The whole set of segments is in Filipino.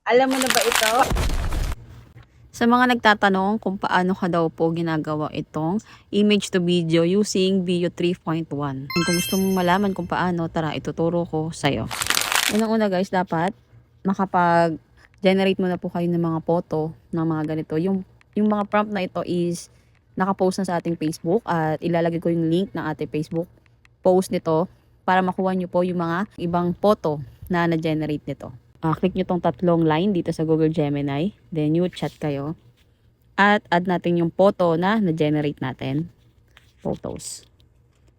Alam mo na ba ito? Sa mga nagtatanong kung paano ka daw po ginagawa itong image to video using Veo 3.1. Kung gusto mong malaman kung paano, tara ituturo ko sa'yo. Unang-una guys, dapat makapag-generate muna po kayo ng mga photo ng mga ganito. Yung mga prompt na ito is nakapost na sa ating Facebook at ilalagay ko yung link ng ating Facebook post nito para makuha nyo po yung mga ibang photo na na-generate nito. Click nyo tong tatlong line dito sa Google Gemini. Then, new chat kayo. At add natin yung photo na na-generate natin. Photos.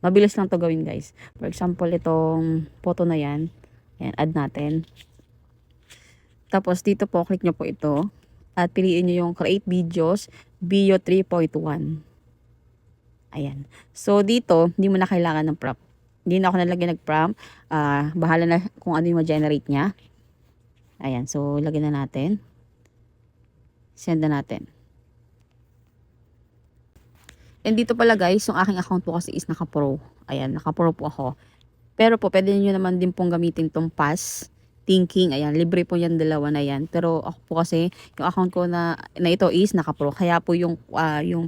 Mabilis lang to gawin guys. For example, itong photo na yan. Yan, add natin. Tapos, dito po, click nyo po ito. At piliin nyo yung Create Videos Veo 3.1. Ayan. So, dito, hindi mo na kailangan ng prompt. Hindi na ako nalagyan nag-prompt. Bahala na kung ano yung ma-generate niya. Ayan, so lagyan na natin. Send na natin. And dito pala guys, yung aking account po kasi is naka-pro. Ayan, naka-pro po ako. Pero po, pwede nyo naman din pong gamitin tong Pass Thinking. Ayan, libre po yan, dalawa na yan. Pero ako po kasi, yung account ko na ito is naka-pro. Kaya po yung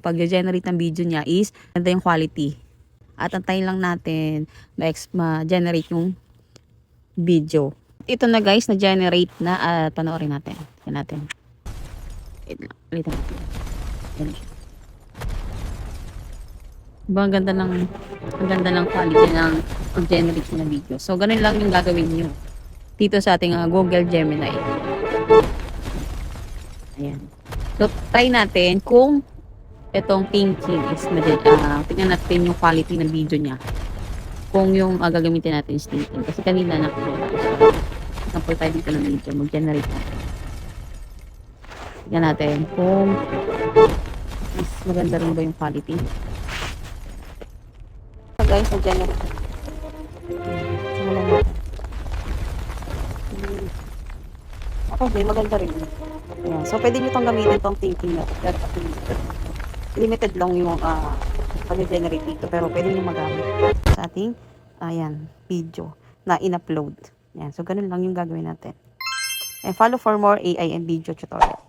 pag-generate ng video niya is ganda yung quality. At antayin lang natin ma-generate yung video. Ito na guys, na-generate na at panoorin natin. Yan natin. Wait natin. Yan. Diba, ang ganda ng quality ng generate na video. So, ganun lang yung gagawin nyo dito sa ating Google Gemini. Ayan. So, try natin kung itong thinking is tingnan natin yung quality ng video niya. Kung yung gagamitin natin is thinking. Kasi kanina na-upload ako. Sample tayo dito ng video. Mag-generate natin. Tignan natin kung mas maganda rin ba yung quality. So guys, mag-generate. Simulan natin. Okay, maganda rin. Ayan. So, pwede nyo itong gamitin itong thinking na. Limited lang yung pag-generate dito. Pero pwede nyo magamit sa ating video na in-upload. Yan. So, ganun lang yung gagawin natin. And follow for more AI and video tutorial.